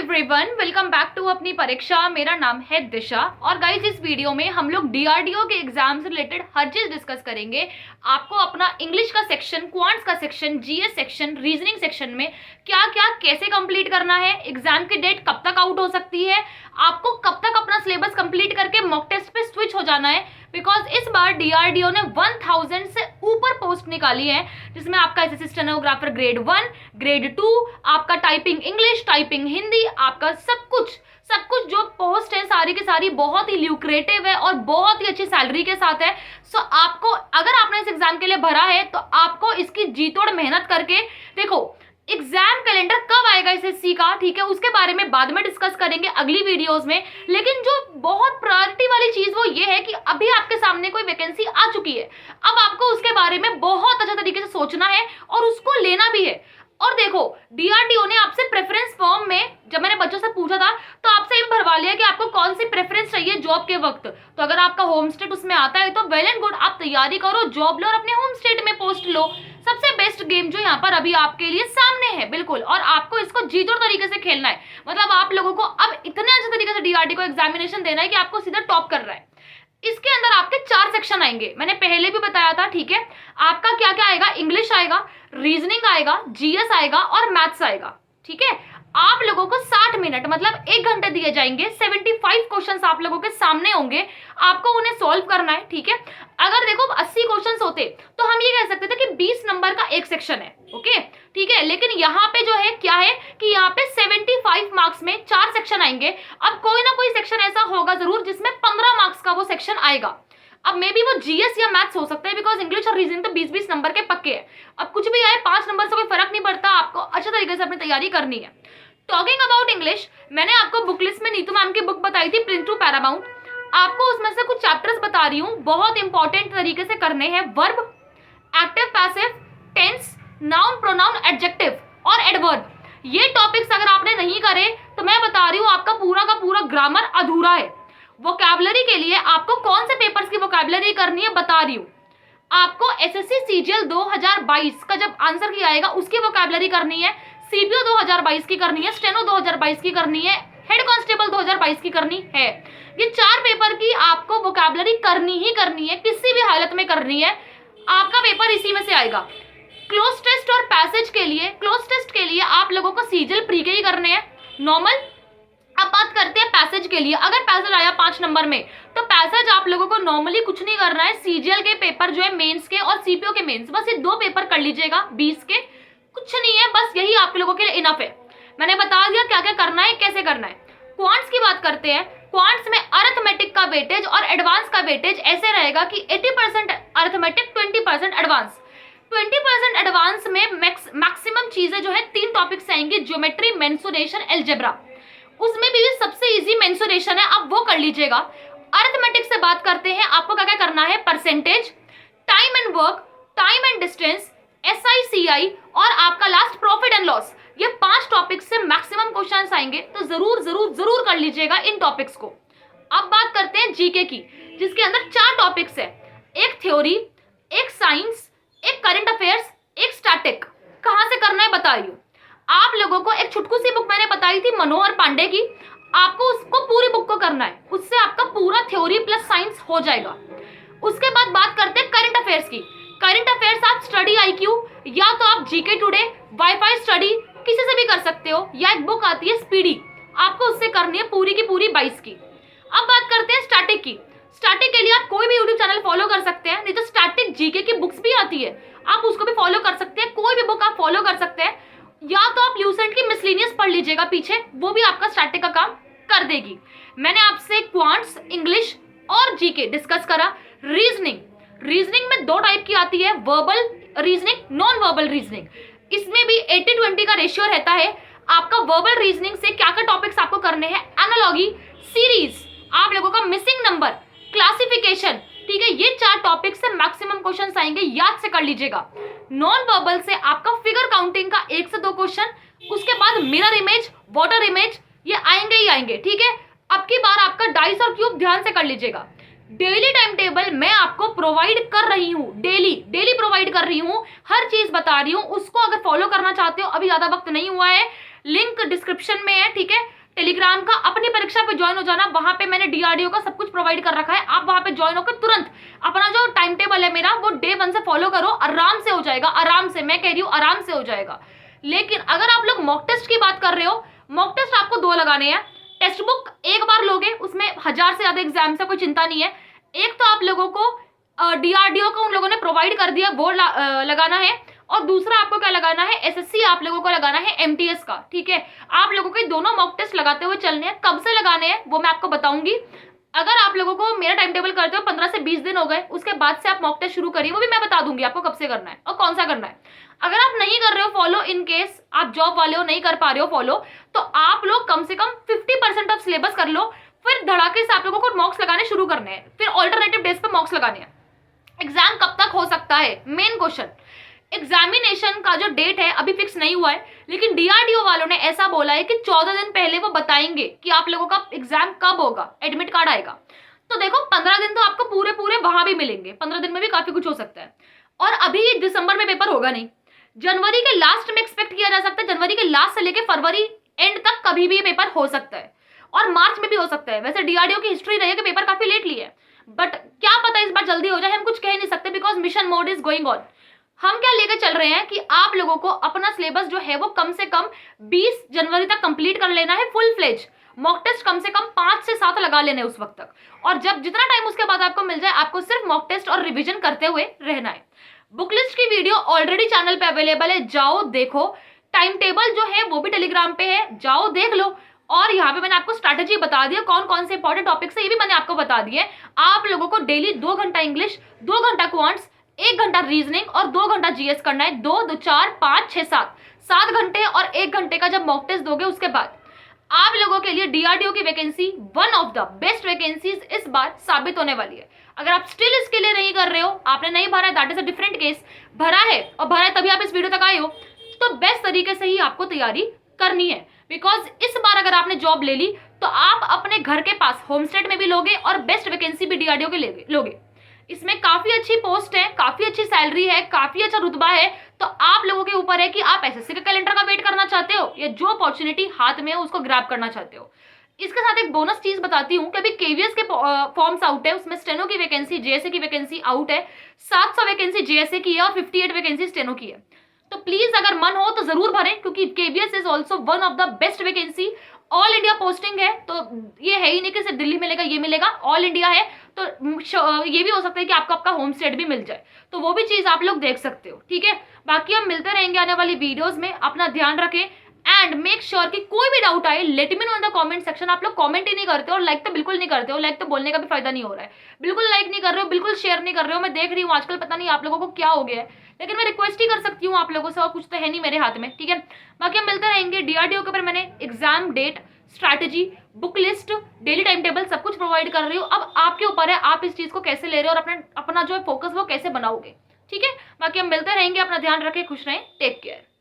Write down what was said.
Everyone, welcome back to अपनी परीक्षा। मेरा नाम है दिशा और गाइज इस वीडियो में हम लोग डीआरडीओ के एग्जाम से रिलेटेड हर चीज डिस्कस करेंगे। आपको अपना इंग्लिश का सेक्शन, क्वांट्स का section, GS section, reasoning section में क्या क्या कैसे कंप्लीट करना है, एग्जाम की डेट कब तक आउट हो सकती है, आपको कब तक अपना सिलेबस कंप्लीट करके मॉक टेस्ट पे स्विच हो जाना है। बिकॉज इस बार डीआरडीओ ने 1000 से ऊपर पोस्ट निकाली है, जिसमें आपका एसएससी स्टेनोग्राफर ग्रेड 1, ग्रेड 2, आपका टाइपिंग इंग्लिश, टाइपिंग हिंदी, आपका सब कुछ जो पोस्ट है सारी की सारी बहुत ही ल्यूक्रेटिव है और बहुत ही अच्छी सैलरी के साथ है। सो आपको, अगर आपने इस एग्जाम के लिए भरा है तो आपको इसकी जी तोड़ मेहनत करके देखो। एग्जाम कैलेंडर कब आएगा एसएससी का, ठीक है, उसके बारे में बाद में डिस्कस करेंगे अगली वीडियोस में। लेकिन जो बहुत प्रायोरिटी वाली चीज वो ये है कि अभी आपके सामने कोई वैकेंसी आ चुकी है, अब आपको उसके बारे में बहुत अच्छे तरीके से सोचना है और उसको लेना भी है। और देखो, डीआरडीओ ने आपसे प्रेफरेंस फॉर्म में, जब मैंने बच्चों से पूछा था तो आपसे ये भरवा लिया कि आपको कौन सी प्रेफरेंस चाहिए जॉब के वक्त। तो अगर आपका होम स्टेट उसमें आता है तो वेल एंड गुड, आप तैयारी करो, जॉब लो और अपने होम स्टेट में पोस्ट लो। सबसे बेस्ट गेम जो यहाँ पर अभी आपके लिए सामने है, बिल्कुल। और आपको इसको जी तोड़ तरीके से खेलना है। मतलब आप लोगों को अब इतने अच्छे तरीके से डीआरडी को एग्जामिनेशन देना है कि आपको सीधा टॉप कर रहा है। इसके अंदर आपके 4 सेक्शन आएंगे, मैंने पहले भी बताया था, ठीक है। आपका क्या क्या आएगा, इंग्लिश आएगा, रीजनिंग आएगा, जीएस आएगा और मैथ्स आएगा, ठीक है। आप लोगों को 60 मिनट मतलब 1 घंटे दिए जाएंगे। 75 क्वेश्चंस आप लोगों के सामने होंगे, आपको उन्हें सॉल्व करना है, ठीक है। अगर देखो 80 क्वेश्चंस होते तो हम ये कह सकते थे कि 20 नंबर का एक सेक्शन है, ओके, ठीक है। लेकिन यहाँ पे जो है क्या है कि यहाँ पे 75 मार्क्स में 4 सेक्शन आएंगे। अब कोई ना कोई सेक्शन ऐसा होगा जरूर जिसमें 15 मार्क्स का वो सेक्शन आएगा। अब मे बी वो जीएस या मैथ्स हो सकता है, बिकॉज इंग्लिश और रीजनिंग तो 20-20 नंबर के पक्के हैं। अब कुछ भी आए, 5 नंबर से कोई फर्क नहीं पड़ता, आपको अच्छे तरीके से अपनी तैयारी करनी है। टॉकिंग अबाउट इंग्लिश, मैंने आपको बुक लिस्ट में नीतू मैम की बुक बताई थी, प्रिंट टू पैरामाउंट। आपको उसमें से कुछ चैप्टर्स बता रही हूँ, बहुत इंपॉर्टेंट तरीके से करने हैं। Verb, active passive, tense, noun, pronoun, adjective और एडवर्ब। ये टॉपिक्स अगर आपने नहीं करे तो मैं बता रही हूँ आपका पूरा का पूरा ग्रामर अधूरा है। वोकैबुलरी के लिए आपको कौन से पेपर्स की वोकैबुलरी करनी है बता रही हूँ। आपको एसएससी सीजीएल 2022 का जब आंसर किया आएगा उसकी वोकैबुलरी करनी है, सीपीओ 2022 की करनी है, स्टेनो 2022 की करनी है, हेड कांस्टेबल 2022 की करनी है। ये 4 पेपर की आपको वोकैबुलरी करनी ही करनी है, किसी भी हालत में करनी है। आपका पेपर इसी में से आएगा। क्लोज टेस्ट और पैसेज के लिए, क्लोज टेस्ट के लिए आप लोगों को सीजीएल प्री के ही करने हैं, नॉर्मल। अब बात करते हैं पैसेज के लिए। अगर पैसेज आया 5 नंबर में तो पैसेज आप लोगों को नॉर्मली कुछ नहीं करना है। सीजीएल के पेपर जो है मेंस के और सीपीओ के मेंस, बस ये 2 पेपर कर लीजिएगा 20 के, कुछ नहीं है, बस यही आप लोगों के लिए इनफ है। मैंने बता दिया क्या क्या करना है, कैसे करना है। क्वांट्स की बात करते हैं। क्वांट्स में अरिथमेटिक का वेटेज और एडवांस का वेटेज ऐसे रहेगा कि 80% अरिथमेटिक, 20% एडवांस। 20% एडवांस में मैक्सिमम चीजें जो है 3 टॉपिक्स आएंगी, ज्योमेट्री, मेंसुरेशन, अलजेब्रा। उसमें भी सबसे इजी मेंसुरेशन है, आप वो कर लीजिएगा। अरिथमेटिक से बात करते हैं, आपको क्या क्या करना है, percentage, time and work, time and distance, SICI और आपका लास्ट प्रॉफिट एंड लॉस। ये 5 टॉपिक्स से मैक्सिमम क्वेश्चंस आएंगे, तो जरूर जरूर जरूर कर लीजिएगा इन टॉपिक्स को। अब बात करते हैं जीके की, जिसके अंदर 4 टॉपिक्स है, एक थ्योरी, एक साइंस, एक करंट अफेयर्स, एक स्टैटिक। कहां से करना है बता रही हूँ। आप लोगों को एक छुटकू सी बुक मैंने बताई थी मनोहर पांडे की, आपको उसको पूरी बुक को करना है, उससे आपका पूरा थ्योरी प्लस साइंस हो जाएगा। उसके बाद बात करते हैं करंट अफेयर्स की। करंट अफेयर्स आप स्टडी IQ या तो आप जीके टुडे, वाईफाई स्टडी किसी से भी कर सकते हो, या एक बुक आती है स्पीडी, आपको उससे करनी है पूरी की पूरी 22 की। अब बात करते हैं स्टैटिक की। स्टैटिक के लिए आप कोई भी यूट्यूब चैनल फॉलो कर सकते हैं, नहीं तो स्टैटिक जीके की बुक्स भी आती है, आप उसको भी फॉलो कर सकते हैं। कोई भी बुक आप फॉलो कर सकते हैं, या तो आप ल्यूसेंट की मिसलिनियस पढ़ लीजिएगा पीछे, वो भी आपका स्टैटिक का काम कर देगी। मैंने आपसे क्वांट्स, इंग्लिश और जीके डिस्कस करा। रीजनिंग में 2 टाइप की आती है, verbal reasoning, non verbal reasoning. इसमें भी 80-20 का रेशियो रहता है। आपका वर्बल रीजनिंग से क्या क्या टॉपिक्स आपको करने हैं, एनालॉगी, सीरीज, आप लोगों का मिसिंग नंबर, क्लासिफिकेशन, ठीक है। ये 4 टॉपिक से मैक्सिमम क्वेश्चंस आएंगे, याद से कर लीजिएगा। नॉन वर्बल से आपका फिगर काउंटिंग का 1 से 2 क्वेश्चन, उसके बाद मिरर इमेज, वाटर इमेज, ये आएंगे ही आएंगे, ठीक है। अब की बार आपका डाइस और क्यूब ध्यान से कर लीजिएगा। डेली टाइम टेबल मैं आपको प्रोवाइड कर रही हूँ, डेली प्रोवाइड कर रही हूँ, हर चीज बता रही हूँ। उसको अगर फॉलो करना चाहते हो, अभी ज्यादा वक्त नहीं हुआ है, लिंक डिस्क्रिप्शन में है, ठीक है। टेलीग्राम का अपनी परीक्षा पे ज्वाइन हो जाना, वहां पे मैंने डीआरडीओ का सब कुछ प्रोवाइड कर रखा है। आप वहां पे ज्वाइन होकर तुरंत अपना जो टाइम टेबल है मेरा वो डे 1 से फॉलो करो, आराम से हो जाएगा, आराम से, मैं कह रही हूँ आराम से हो जाएगा। लेकिन अगर आप लोग मॉक टेस्ट की बात कर रहे हो, मॉक टेस्ट आपको 2 लगाने हैं। टेक्स्ट बुक एक बार लोगे, उसमें 1000 से ज्यादा एग्जाम है, कोई चिंता नहीं है। एक तो आप लोगों को डीआरडीओ को उन लोगों ने प्रोवाइड कर दिया, वो लगाना है। और दूसरा आपको क्या लगाना है, एसएससी आप लोगों को लगाना है एमटीएस का, ठीक है। आप लोगों के दोनों मॉक टेस्ट लगाते हुए चलने हैं। कब से लगाने हैं वो मैं आपको बताऊंगी। अगर आप लोगों को मेरा टाइम टेबल करते हो 15 से 20 दिन हो गए, उसके बाद से आप मॉक टेस्ट शुरू करिए, वो भी मैं बता दूंगी आपको कब से करना है और कौन सा करना है। अगर आप नहीं कर रहे हो फॉलो, इन केस आप जॉब वाले हो नहीं कर पा रहे हो फॉलो, तो आप लोग कम से कम 50% ऑफ सिलेबस कर लो, फिर धड़ाके से आप लोगों को मॉक्स लगाने शुरू करने हैं, फिर ऑल्टरनेटिव डेज पे मॉक्स लगाने हैं। एग्जाम कब तक हो सकता है, मेन क्वेश्चन। एग्जामिनेशन का जो डेट है अभी फिक्स नहीं हुआ है, लेकिन डीआरडीओ वालों ने ऐसा बोला है कि 14 दिन पहले वो बताएंगे कि आप लोगों का एग्जाम कब होगा, एडमिट कार्ड आएगा। तो देखो 15 दिन तो आपको पूरे पूरे वहां भी मिलेंगे, 15 दिन में भी काफी कुछ हो सकता है। और अभी दिसंबर में पेपर होगा नहीं, जनवरी के लास्ट में एक्सपेक्ट किया जा सकता है। जनवरी के लास्ट से लेकर फरवरी एंड तक कभी भी पेपर हो सकता है, और मार्च में भी हो सकता है। वैसे डीआरडीओ की हिस्ट्री रही है कि पेपर काफी लेट लिए, बट क्या पता इस बार जल्दी हो जाए, हम कुछ कह नहीं सकते, because mission mode is going on. हम क्या लेकर चल रहे हैं कि आप लोगों को अपना सिलेबस जो है वो कम से कम 20 जनवरी तक कंप्लीट कर लेना है फुल फ्लेज। मॉक टेस्ट कम से कम 5 से 7 लगा लेने उस वक्त तक, और जब जितना टाइम उसके बाद आपको मिल जाए, आपको सिर्फ मॉक टेस्ट और रिवीजन करते हुए रहना है। बुक लिस्ट की वीडियो ऑलरेडी चैनल पे अवेलेबल है, जाओ देखो। टाइम टेबल जो है वो भी टेलीग्राम पे है, जाओ देख लो। और यहाँ पे मैंने आपको स्ट्रैटेजी बता दिया, कौन कौन से इंपॉर्टेंट टॉपिक्स है ये भी मैंने आपको बता दिए। आप लोगों को डेली 2 घंटा इंग्लिश, 2 घंटा क्वांट्स, 1 घंटा रीजनिंग और 2 घंटा जीएस करना है। 2, 2, 4, 5, 6, 7 घंटे, और 1 घंटे का जब मॉक टेस्ट दोगे उसके बाद आप लोगों के लिए डीआरडीओ की vacancy one of the best vacancies इस बार साबित होने वाली है। अगर आप स्टिल इसके लिए नहीं कर रहे हो, आपने नहीं भरा है, that is a different case. भरा है और भरा है तभी आप इस वीडियो तक आए हो, तो बेस्ट तरीके से ही आपको तैयारी करनी है। बिकॉज इस बार अगर आपने जॉब ले ली तो आप अपने घर के पास होम स्टेट में भी लोगे और बेस्ट वैकेंसी भी डीआरडीओ के लोगे। इसमें काफी अच्छी पोस्ट है, काफी अच्छी सैलरी है, काफी अच्छा रुतबा है। तो आप लोगों के ऊपर है कि आप एसएससी के कैलेंडर का वेट करना चाहते हो या जो अपॉर्चुनिटी हाथ में है उसको ग्रैब करना चाहते हो। इसके साथ एक बोनस चीज बताती हूँ कि अभी केवीएस के फॉर्म्स आउट है, उसमें स्टेनो की वैकेंसी, जेएसए की वैकेंसी आउट है। 700 वैकेंसी जेएसए की है और 58 वैकेंसी स्टेनो की है। तो प्लीज अगर मन हो तो जरूर भरें, क्योंकि KVS is also one of the best vacancy. All India posting है, तो ये है ही नहीं कि सिर्फ दिल्ली मिलेगा, ये मिलेगा, ऑल इंडिया है। तो ये भी हो सकता है कि आपको आपका होम स्टेट भी मिल जाए, तो वो भी चीज आप लोग देख सकते हो, ठीक है। बाकी हम मिलते रहेंगे आने वाली वीडियोस में, अपना ध्यान रखें एंड मेक श्योर कि कोई भी डाउट आए let me know in the comment section. आप लोग कमेंट ही नहीं करते हो और लाइक तो बिल्कुल नहीं करते हो, लाइक तो बोलने का भी फायदा नहीं हो रहा है, बिल्कुल लाइक नहीं कर रहे हो, बिल्कुल शेयर नहीं कर रहे हो। मैं देख रही हूँ आजकल पता नहीं आप लोगों को क्या हो गया है, लेकिन मैं रिक्वेस्ट ही कर सकती हूँ आप लोगों से, और कुछ तो है नहीं मेरे हाथ में, ठीक है। बाकी हम मिलते रहेंगे। डीआरडीओ के ऊपर मैंने exam date, strategy, book list, daily time table सब कुछ प्रोवाइड कर रही हूँ। अब आपके ऊपर है आप इस चीज को कैसे ले रहे हो और अपना जो है फोकस वो कैसे बनाओगे, ठीक है। बाकी हम मिलते रहेंगे, अपना ध्यान रखें, खुश रहें, टेक केयर।